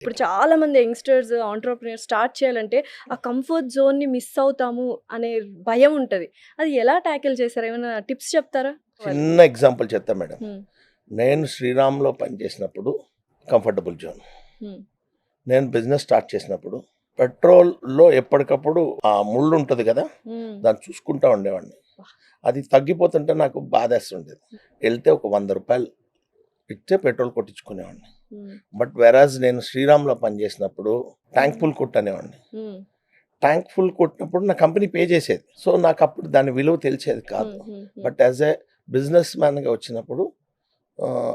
ఇప్పుడు చాలా మంది యంగ్‌స్టర్స్, ఎంటర్‌ప్రెన్యూర్స్ స్టార్ట్ చేయాలంటే ఆ కంఫర్ట్ జోన్‌ని మిస్ అవుతాము అనే భయం ఉంటది. అది ఎలా టాకిల్ చేశారు? ఏమైనా టిప్స్ చెప్తారా? చిన్న ఎగ్జాంపుల్ చెప్తా మేడం. హ్మ్. నేను శ్రీరామ్‌లో పనిచేసినప్పుడు కంఫర్టబుల్ జోన్. హ్మ్. నేను బిజినెస్ స్టార్ట్ చేసినప్పుడు పెట్రోల్‌లో ఎప్పటికప్పుడు ఆ ముళ్ళు ఉంటది కదా! హ్మ్. దాన్ని చూసుకుంటా ఉండేవాడిని. అది తగ్గిపోతుంటే నాకు బాధేస్తుండేది. ఎళ్తే ఒక రూ. 100 ఇచ్చే పెట్రోల్ కొట్టించుకునేవాడిని. హ్మ్. బట్ వెరాజ్ నేను శ్రీరామ్‌లో పనిచేసినప్పుడు ట్యాంక్ హ్మ్. ఫుల్ కొట్టనేవాడిని. హ్మ్. ట్యాంక్ ఫుల్ కొట్టినప్పుడు నా కంపెనీ పే చేసేది. సో, నాకప్పుడు దాని విలువ తెలిసేది కాదు. హ్మ్. హ్మ్. హ్మ్. బట్ యాస్ ఎ బిజినెస్ మ్యాన్‌గా వచ్చినప్పుడు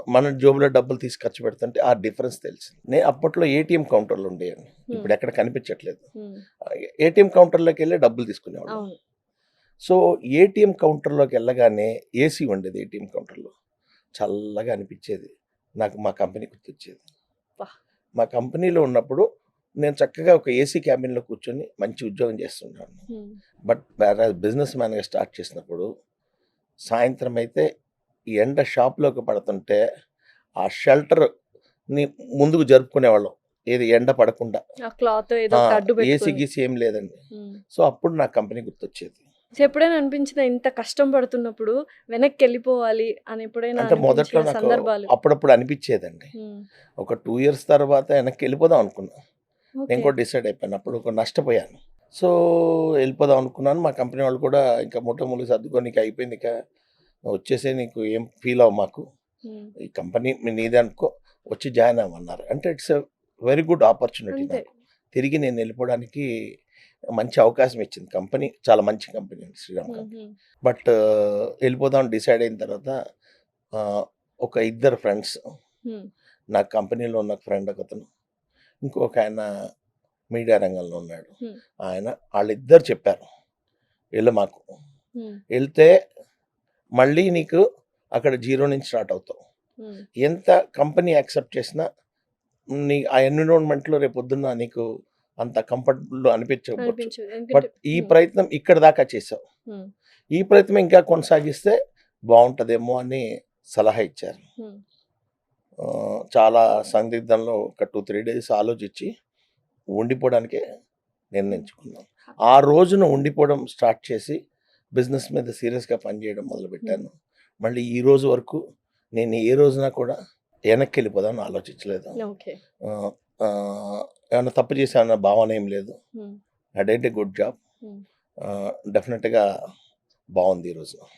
మన జేబులో డబ్బులు తీసి ఖర్చు పెడుతుంటే ఆ డిఫరెన్స్ తెలిసింది. అప్పట్లో ఏటీఎం కౌంటర్‌లు ఉండేయండి. హ్మ్. ఇప్పుడెక్కడ కనిపించట్లేదు. హ్మ్. ఏటీఎం కౌంటర్‌లోకెళ్ళి డబ్బులు తీసుకునేవాళ్ళం. అవును. సో, ఏటీఎం కౌంటర్‌లోకెళ్ళగానే ఏసీ ఉండేది ఏటీఎం కౌంటర్‌లో. చల్లగా అనిపిచ్చేది. నాకు మా కంపెనీ గుర్తొచ్చేది. అబ్బా! మా కంపెనీలో ఉన్నప్పుడు నేను చక్కగా ఒక ఏసీ క్యాబిన్‌లో కూర్చొని మంచి ఉద్యోగం చేస్తుండేవాడిని. హ్మ్. బట్ వేరస్ బిజినెస్ మ్యాన్‌గా స్టార్ట్ చేసినప్పుడు సాయంత్రం అయితే ఈ ఎండ షాప్‌లోకి పడుతుంటే ఆ షెల్టర్‌ని ముందుకు జరుపుకునేవాళ్ళం. ఏది ఎండ పడకుండా. ఆ క్లాత్ ఏదో ఆ! ఒకటి అడ్డు ఏసీ పెట్టుకొని. గీసీ ఏం లేదండి. హ్మ్. సో, అప్పుడు నా కంపెనీ గుర్తొచ్చేది. సో, ఎప్పుడైనా అనిపించిందా ఇంత కష్టం పడుతున్నప్పుడు వెనక్కెళ్ళిపోవాలి అని ఎప్పుడైనా అంటే మొదట్లో అనిపించిన నాకు సందర్భాలు? అప్పుడప్పుడు అనిపిచ్చేదండి. హ్మ్. ఒక 2 ఇయర్స్ తర్వాత వెనక్కెళ్ళిపోదాం అనుకున్నా. నేను ఓకే. కూడా డిసైడ్ అయిపోయాను. అప్పుడు ఒక నష్టపోయాను. సో, ఎళ్ళిపోదాం అనుకున్నాను. మా కంపెనీ వాళ్ళు కూడా ఇంకా మూటములు సర్దుకో నీకు అయిపోయింది ఇక. వచ్చేసేయి నీకు ఏం ఫీల్ అవ్వమాకు. హ్మ్. ఈ కంపెనీ నీదే అనుకో వచ్చి జాయిన్ అవ్వమన్నారు. అంటే it's a very good opportunity అంతే. నాకు. తిరిగి నేను వెళ్ళిపోవడానికి మంచి అవకాశం ఇచ్చింది కంపెనీ. చాలా మంచి కంపెనీ అండి శ్రీరామ్ హ్మ్. కంపెనీ. హ్మ్. బట్ ఎళ్ళిపోదాం డిసైడ్ అయిన తర్వాత ఒక ఇద్దరు ఫ్రెండ్స్ హ్మ్. నా కంపెనీలో ఉన్న ఫ్రెండ్ ఒకతను, ఇంకొకాయన మీడియా రంగంలో ఉన్నాడు. హ్మ్. ఆయన ఆళ్ళిద్దరు చెప్పారు. ఎళ్ళమాకు. హ్మ్. ఎళ్తే మళ్ళీ నీకు అక్కడ జీరో నుంచి స్టార్ట్ అవుతావు. హ్మ్. ఎంత కంపెనీ యాక్సెప్ట్ చేసినా నీ ఆ ఎన్విరాన్మెంట్‌లో రేపొద్దున్న నీకు అంత కంఫర్టబుల్ అనిపించకపోవచ్చు. అనిపించదు. ఎందుకంటే బట్ ఈ హ్మ్. ప్రయత్నం ఇక్కడి దాకా చేసావు. హ్మ్. ఈ ప్రయత్నం ఇంకా కొనసాగిస్తే బావుంటదేమో అని సలహా ఇచ్చారు. హ్మ్. చాలా సందిగ్ధంలో ఒక 2, 3 డేస్ ఆలోచించి ఉండిపోవడానికే హ్మ్. నిర్ణయించుకున్నాను. ఆ రోజున ఉండిపోవడం స్టార్ట్ చేసి బిజినెస్ మీద సీరియస్‌గా పనిచేయడం హ్మ్. మొదలుపెట్టాను. మళ్ళీ ఈ రోజు వరకు నేను ఏ రోజున కూడా వెనక్కెళ్ళిపోదామని ఆలోచించలేదు. ఓకే. ఆహ్, ఆహ్, ఏమన్నా తప్పు చేశానన్న భావన ఏం లేదు. హ్మ్. I did a good job. హ్మ్. డెఫినిట్‌గా బావుంది ఈరోజు.